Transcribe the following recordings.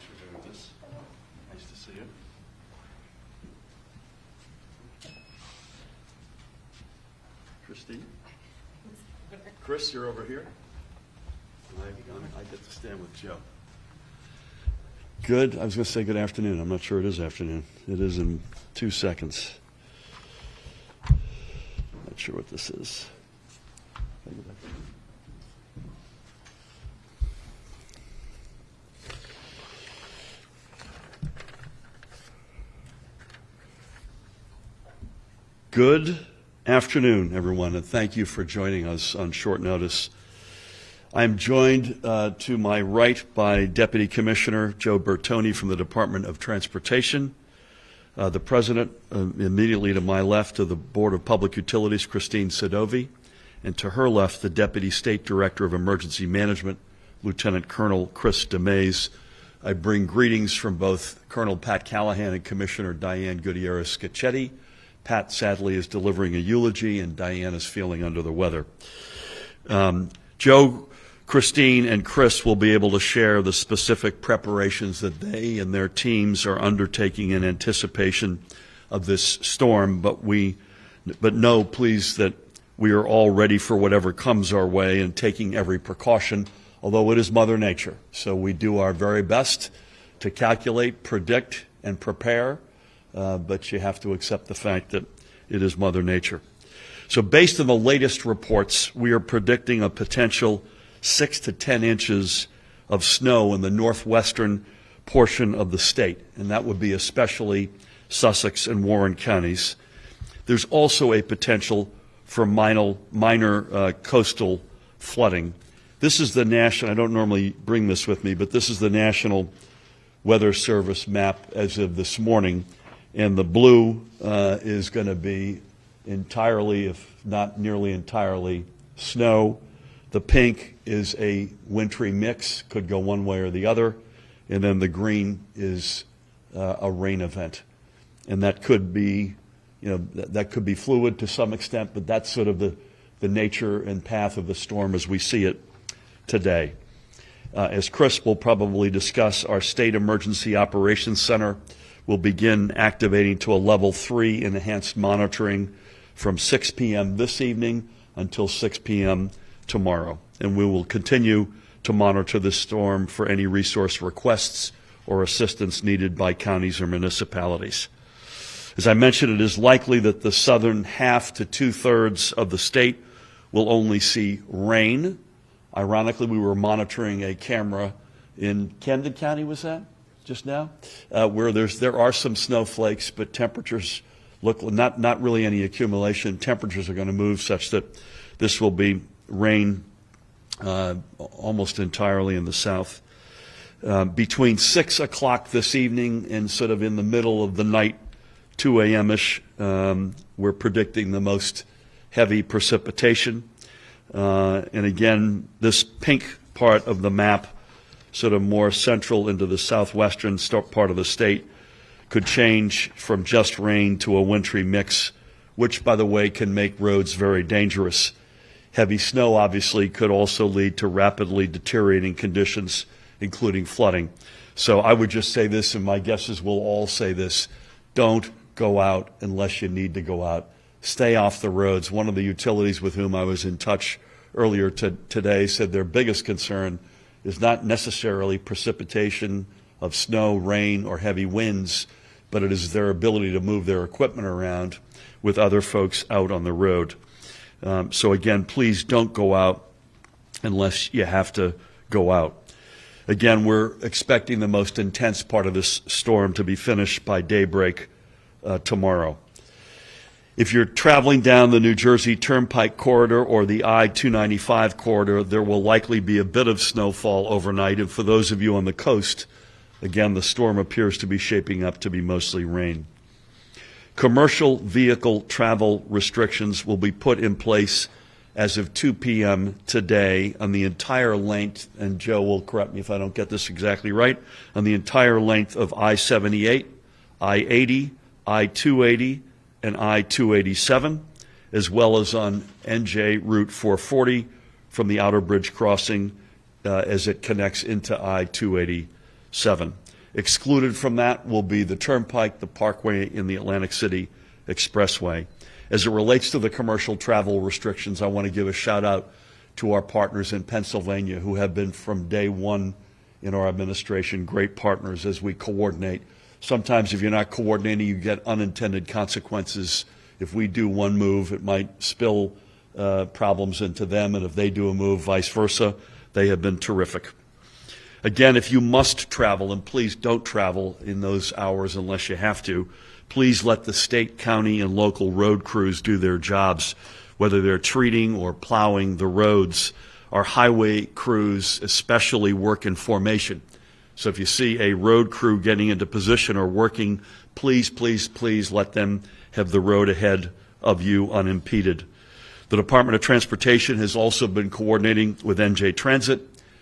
picture here of this. Nice to see you. Christine? Chris, you're over here. I get to stand with Joe. Good. I was going to say good afternoon. I'm not sure it is afternoon. It is in 2 seconds. Not sure what this is. Good afternoon, everyone, and thank you for joining us on short notice. I'm joined to my right by Deputy Commissioner Joe Bertoni from the Department of Transportation, the President immediately to my left of the Board of Public Utilities, Christine Sadovi, and to her left, the Deputy State Director of Emergency Management, Lieutenant Colonel Chris DeMays. I bring greetings from both Colonel Pat Callahan and Commissioner Diane Gutierrez-Scacchetti. Pat sadly is delivering a eulogy, and Diane is feeling under the weather. Joe, Christine, and Chris will be able to share the specific preparations that they and their teams are undertaking in anticipation of this storm, but know, please, that we are all ready for whatever comes our way and taking every precaution, although it is Mother Nature. So we do our very best to calculate, predict, and prepare, but you have to accept the fact that it is Mother Nature. So based on the latest reports, we are predicting a potential 6 to 10 inches of snow in the northwestern portion of the state, and that would be especially Sussex and Warren counties. There's also a potential for minor coastal flooding. This is the national, I don't normally bring this with me, but this is the National Weather Service map as of this morning, and the blue is going to be entirely, if not nearly entirely, snow. The pink is a wintry mix, could go one way or the other, and then the green is a rain event. And that could be, that could be fluid to some extent, but that's sort of the nature and path of the storm as we see it today. As Chris will probably discuss, our State Emergency Operations Center will begin activating to a level 3 enhanced monitoring from 6 p.m. this evening until 6 p.m. tomorrow. And we will continue to monitor this storm for any resource requests or assistance needed by counties or municipalities. As I mentioned, it is likely that the southern half to 2/3 of the state will only see rain. Ironically, we were monitoring a camera in Camden County, was that just now, where there are some snowflakes, but temperatures look not really any accumulation. Temperatures are going to move such that this will be rain almost entirely in the south. Between 6 o'clock this evening and sort of in the middle of the night, 2 a.m.-ish, we're predicting the most heavy precipitation. And again, this pink part of the map, sort of more central into the southwestern part of the state, could change from just rain to a wintry mix, which, by the way, can make roads very dangerous. Heavy snow, obviously, could also lead to rapidly deteriorating conditions, including flooding. So I would just say this, and my guess is we'll all say this: don't go out unless you need to go out. Stay off the roads. One of the utilities with whom I was in touch earlier today said their biggest concern is not necessarily precipitation of snow, rain, or heavy winds, but it is their ability to move their equipment around with other folks out on the road. So again, please don't go out unless you have to go out. Again, we're expecting the most intense part of this storm to be finished by daybreak tomorrow. If you're traveling down the New Jersey Turnpike corridor or the I-295 corridor, there will likely be a bit of snowfall overnight. And for those of you on the coast, again, the storm appears to be shaping up to be mostly rain. Commercial vehicle travel restrictions will be put in place as of 2 p.m. today on the entire length, and Joe will correct me if I don't get this exactly right, on the entire length of I-78, I-80, I-280, and I-287, as well as on NJ Route 440 from the Outer Bridge crossing as it connects into I-287. Excluded from that will be the Turnpike, the Parkway, and the Atlantic City Expressway. As it relates to the commercial travel restrictions, I want to give a shout out to our partners in Pennsylvania who have been from day one in our administration great partners as we coordinate. Sometimes if you're not coordinating, you get unintended consequences. If we do one move, it might spill problems into them, and if they do a move, vice versa. They have been terrific. Again, if you must travel, and please don't travel in those hours unless you have to, please let the state, county, and local road crews do their jobs, whether they're treating or plowing the roads. Our highway crews especially work in formation. So if you see a road crew getting into position or working, please, please, please let them have the road ahead of you unimpeded. The Department of Transportation has also been coordinating with NJ Transit,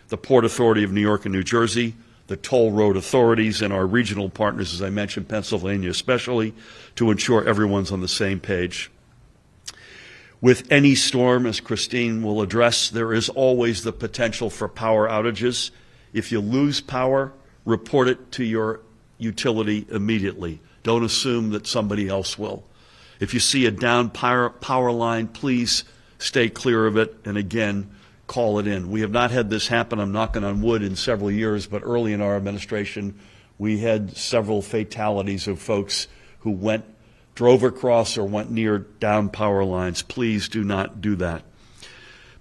the Port Authority of New York and New Jersey, the toll road authorities, and our regional partners, as I mentioned, Pennsylvania especially, to ensure everyone's on the same page. With any storm, as Christine will address, there is always the potential for power outages. If you lose power, report it to your utility immediately. Don't assume that somebody else will. If you see a down power line, please stay clear of it, and again, call it in. We have not had this happen, I'm knocking on wood, in several years, but early in our administration, we had several fatalities of folks who drove across or went near down power lines. Please do not do that.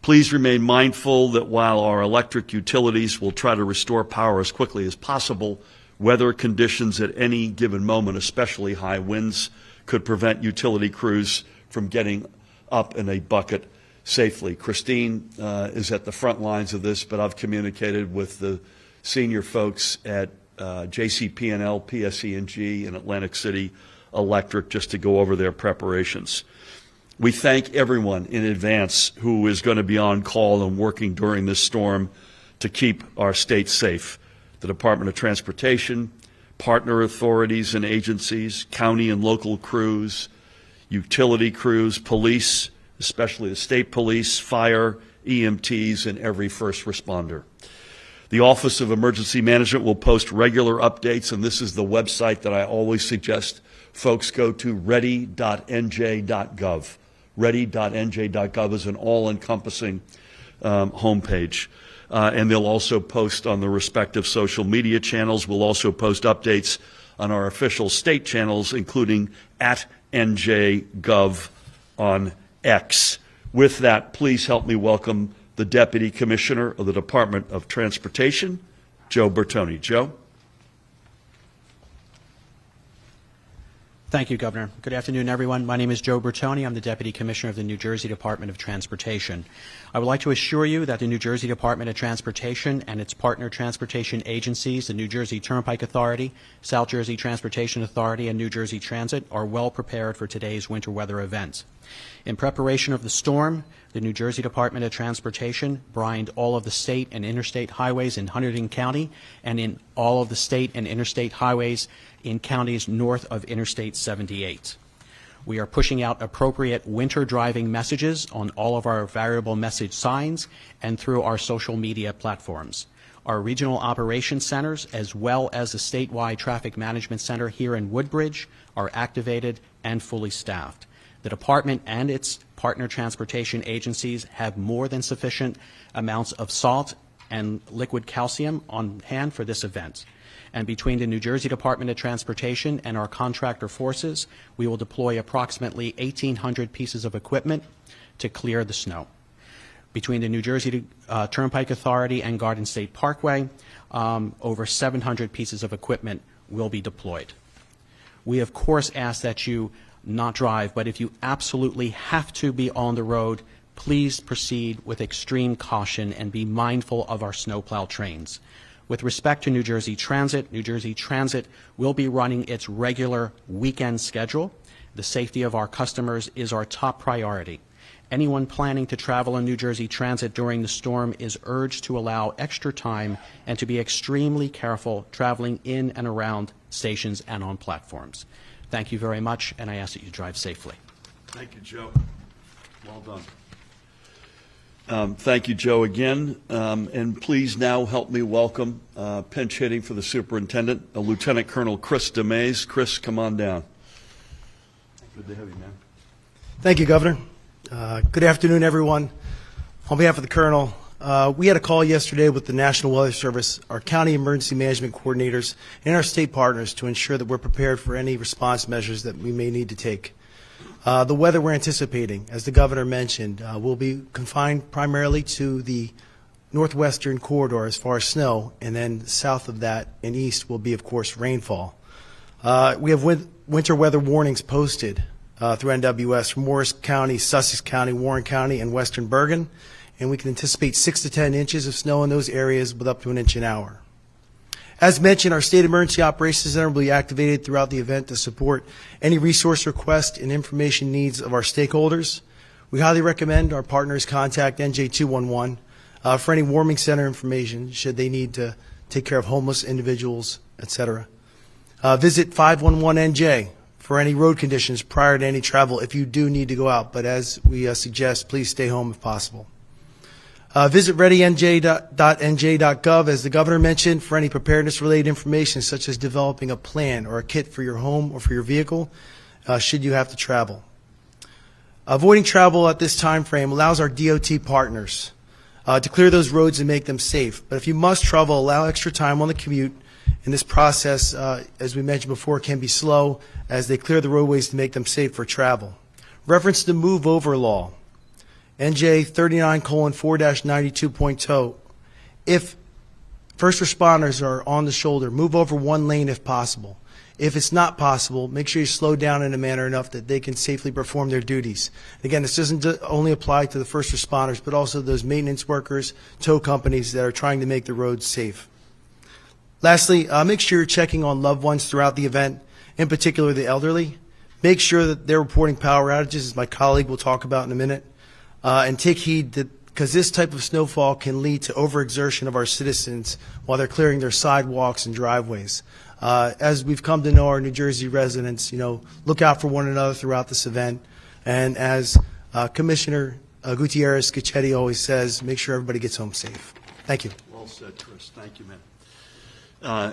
Please remain mindful that while our electric utilities will try to restore power as quickly as possible, weather conditions at any given moment, especially high winds, could prevent utility crews from getting up in a bucket safely. Christine is at the front lines of this, but I've communicated with the senior folks at JCP&L, PSE&G, and Atlantic City Electric just to go over their preparations. We thank everyone in advance who is going to be on call and working during this storm to keep our state safe. The Department of Transportation, partner authorities and agencies, county and local crews, utility crews, police, especially the state police, fire, EMTs, and every first responder. The Office of Emergency Management will post regular updates, and this is the website that I always suggest folks go to, ready.nj.gov. Ready.nj.gov is an all-encompassing homepage. And they'll also post on the respective social media channels. We'll also post updates on our official state channels, including at NJGov on X. With that, please help me welcome the Deputy Commissioner of the Department of Transportation, Joe Bertoni. Joe? Thank you, Governor. Good afternoon, everyone. My name is Joe Bertoni. I'm the Deputy Commissioner of the New Jersey Department of Transportation. I would like to assure you that the New Jersey Department of Transportation and its partner transportation agencies, the New Jersey Turnpike Authority, South Jersey Transportation Authority, and New Jersey Transit, are well prepared for today's winter weather event. In preparation of the storm, the New Jersey Department of Transportation brined all of the state and interstate highways in Hunterdon County and in all of the state and interstate highways in counties north of Interstate 78. We are pushing out appropriate winter driving messages on all of our variable message signs and through our social media platforms. Our regional operations centers, as well as the statewide traffic management center here in Woodbridge, are activated and fully staffed. The department and its partner transportation agencies have more than sufficient amounts of salt and liquid calcium on hand for this event. And between the New Jersey Department of Transportation and our contractor forces, we will deploy approximately 1,800 pieces of equipment to clear the snow. Between the New Jersey Turnpike Authority and Garden State Parkway, over 700 pieces of equipment will be deployed. We, of course, ask that you not drive, but if you absolutely have to be on the road, please proceed with extreme caution and be mindful of our snowplow trains. With respect to New Jersey Transit will be running its regular weekend schedule. The safety of our customers is our top priority. Anyone planning to travel on New Jersey Transit during the storm is urged to allow extra time and to be extremely careful traveling in and around stations and on platforms. Thank you very much, and I ask that you drive safely. Thank you, Joe. Well done. Thank you, Joe, again. And please now help me welcome pinch hitting for the superintendent, Lieutenant Colonel Chris DeMays. Chris, come on down. Good to have you, man. Thank you, Governor. Good afternoon, everyone. On behalf of the Colonel, we had a call yesterday with the National Weather Service, our county emergency management coordinators, and our state partners to ensure that we're prepared for any response measures that we may need to take. The weather we're anticipating, as the Governor mentioned, will be confined primarily to the northwestern corridor as far as snow, and then south of that and east will be, of course, rainfall. We have winter weather warnings posted through NWS for Morris County, Sussex County, Warren County, and Western Bergen, and we can anticipate 6 to 10 inches of snow in those areas with up to an inch an hour. As mentioned, our State Emergency Operations Center will be activated throughout the event to support any resource requests and information needs of our stakeholders. We highly recommend our partners contact NJ211 for any warming center information should they need to take care of homeless individuals, etc. Visit 511NJ for any road conditions prior to any travel if you do need to go out, but as we suggest, please stay home if possible. Visit readynj.nj.gov, as the Governor mentioned, for any preparedness-related information, such as developing a plan or a kit for your home or for your vehicle, should you have to travel. Avoiding travel at this time frame allows our DOT partners to clear those roads and make them safe. But if you must travel, allow extra time on the commute. And this process, as we mentioned before, can be slow as they clear the roadways to make them safe for travel. Reference the Move Over Law. NJ 39:4-92.0. If first responders are on the shoulder, move over one lane if possible. If it's not possible, make sure you slow down in a manner enough that they can safely perform their duties. Again, this doesn't only apply to the first responders, but also those maintenance workers, tow companies that are trying to make the roads safe. Lastly, make sure you're checking on loved ones throughout the event, in particular the elderly. Make sure that they're reporting power outages, as my colleague will talk about in a minute. And take heed because this type of snowfall can lead to overexertion of our citizens while they're clearing their sidewalks and driveways. As we've come to know our New Jersey residents, look out for one another throughout this event. And as Commissioner Gutierrez-Gichetti always says, make sure everybody gets home safe. Thank you. Well said, Chris. Thank you, man.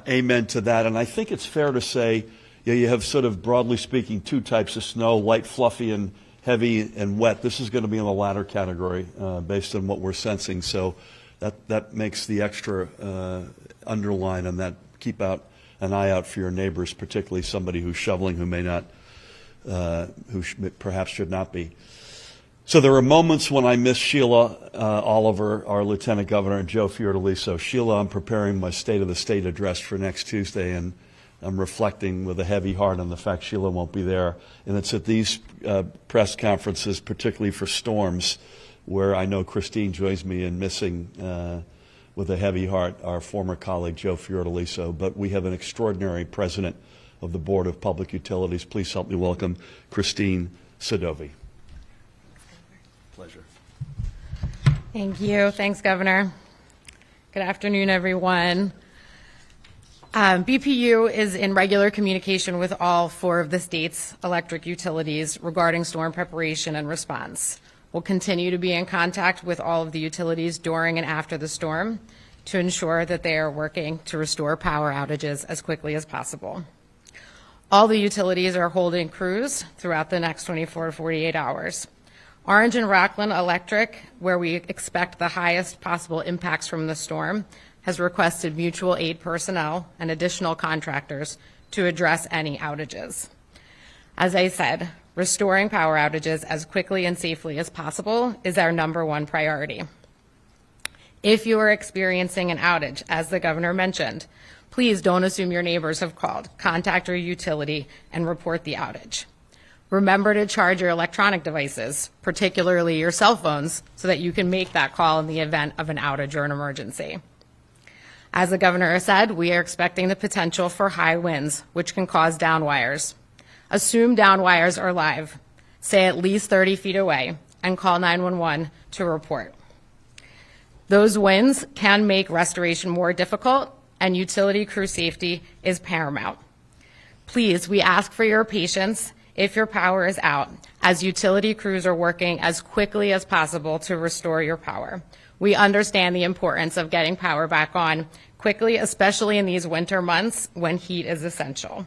Amen to that. And I think it's fair to say you have sort of, broadly speaking, two types of snow, light, fluffy, and heavy and wet. This is going to be in the latter category based on what we're sensing. So that makes the extra underline on that. Keep an eye out for your neighbors, particularly somebody who's shoveling who may not, perhaps should not be. So there are moments when I miss Sheila Oliver, our Lieutenant Governor, and Joe Fiordaliso. Sheila, I'm preparing my State of the State address for next Tuesday, and I'm reflecting with a heavy heart on the fact Sheila won't be there. And it's at these press conferences, particularly for storms, where I know Christine joins me in missing, with a heavy heart, our former colleague Joe Fiordaliso. But we have an extraordinary president of the Board of Public Utilities. Please help me welcome Christine Sadovi. Pleasure. Thank you. Thanks, Governor. Good afternoon, everyone. BPU is in regular communication with all 4 of the state's electric utilities regarding storm preparation and response. We'll continue to be in contact with all of the utilities during and after the storm to ensure that they are working to restore power outages as quickly as possible. All the utilities are holding crews throughout the next 24 to 48 hours. Orange and Rockland Electric, where we expect the highest possible impacts from the storm, has requested mutual aid personnel and additional contractors to address any outages. As I said, restoring power outages as quickly and safely as possible is our #1 priority. If you are experiencing an outage, as the Governor mentioned, please don't assume your neighbors have called. Contact your utility and report the outage. Remember to charge your electronic devices, particularly your cell phones, so that you can make that call in the event of an outage or an emergency. As the Governor said, we are expecting the potential for high winds, which can cause down wires. Assume down wires are live. Stay at least 30 feet away and call 911 to report. Those winds can make restoration more difficult, and utility crew safety is paramount. Please, we ask for your patience if your power is out, as utility crews are working as quickly as possible to restore your power. We understand the importance of getting power back on quickly, especially in these winter months when heat is essential.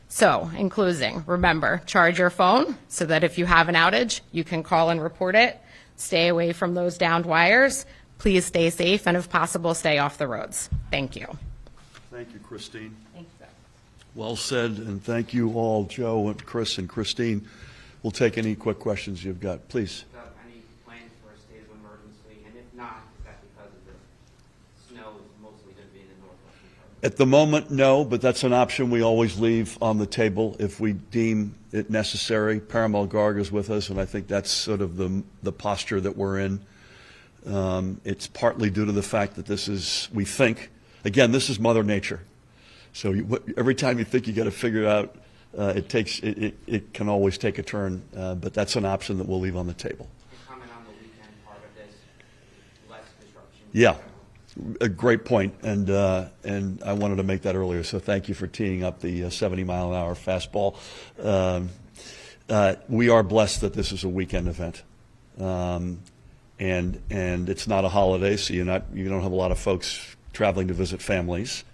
So, in closing, remember, charge your phone so that if you have an outage, you can call and report it. Stay away from those downed wires. Please stay safe, and if possible, stay off the roads. Thank you. Thank you, Christine. Thank you, sir. Well said, and thank you all, Joe and Chris and Christine. We'll take any quick questions you've got. Please. Any plans for a state of emergency? And if not, is that because of the snow is mostly going to be in the northwestern part? At the moment, no, but that's an option we always leave on the table if we deem it necessary. Parimal Garg is with us, and I think that's sort of the posture that we're in. It's partly due to the fact that this is, we think, again, this is Mother Nature. So every time you think you got to figure it out, it can always take a turn, but that's an option that we'll leave on the table. Comment on the weekend part of this, less disruption. Yeah, a great point, and I wanted to make that earlier. So thank you for teeing up the 70-mile-an-hour fastball. We are blessed that this is a weekend event, and it's not a holiday, so you don't have a lot of folks traveling to visit families.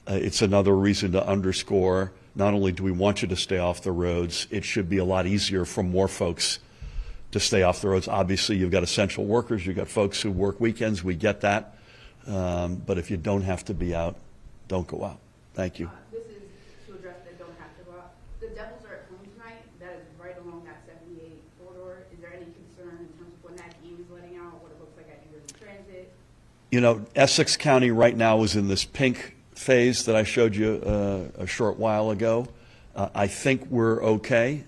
It's another reason to underscore, not only do we want you to stay off the roads, it should be a lot easier for more folks to stay off the roads. Obviously, you've got essential workers, you've got folks who work weekends, we get that. But if you don't have to be out, don't go out. Thank you. This is to address that don't have to go out. The Devils are at home tonight. That is right along that 78 corridor. Is there any concern in terms of when that game is letting out, what it looks like at New Jersey Transit? You know, Essex County right now is in this pink phase that I showed you a short while ago. I think we're okay.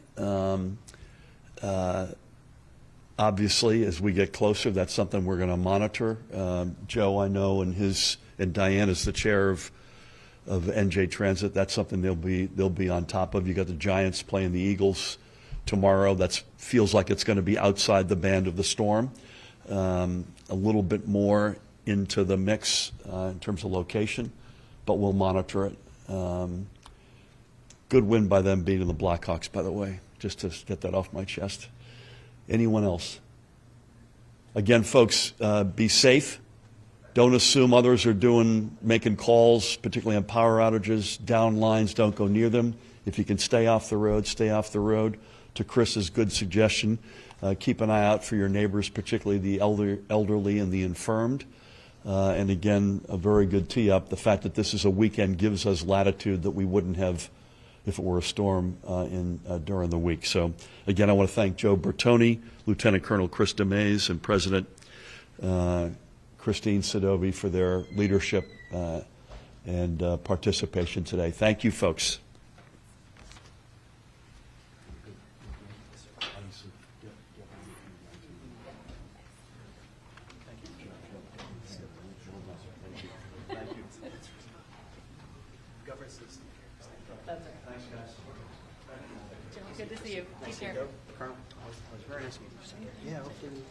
Obviously, as we get closer, that's something we're going to monitor. Joe, I know, and Diane is the chair of NJ Transit. That's something they'll be on top of. You got the Giants playing the Eagles tomorrow. That feels like it's going to be outside the band of the storm. A little bit more into the mix in terms of location, but we'll monitor it. Good win by them beating the Blackhawks, by the way, just to get that off my chest. Anyone else? Again, folks, be safe. Don't assume others are making calls, particularly on power outages, down lines. Don't go near them. If you can stay off the road, stay off the road. To Chris's good suggestion, keep an eye out for your neighbors, particularly the elderly and the infirmed. And again, a very good tee-up. The fact that this is a weekend gives us latitude that we wouldn't have if it were a storm during the week. So, again, I want to thank Joe Bertoni, Lieutenant Colonel Chris DeMays, and President Christine Sadovi for their leadership and participation today. Thank you, folks. Good to see you. Take care. Colonel, it was very nice to meet you. Yeah, hopefully.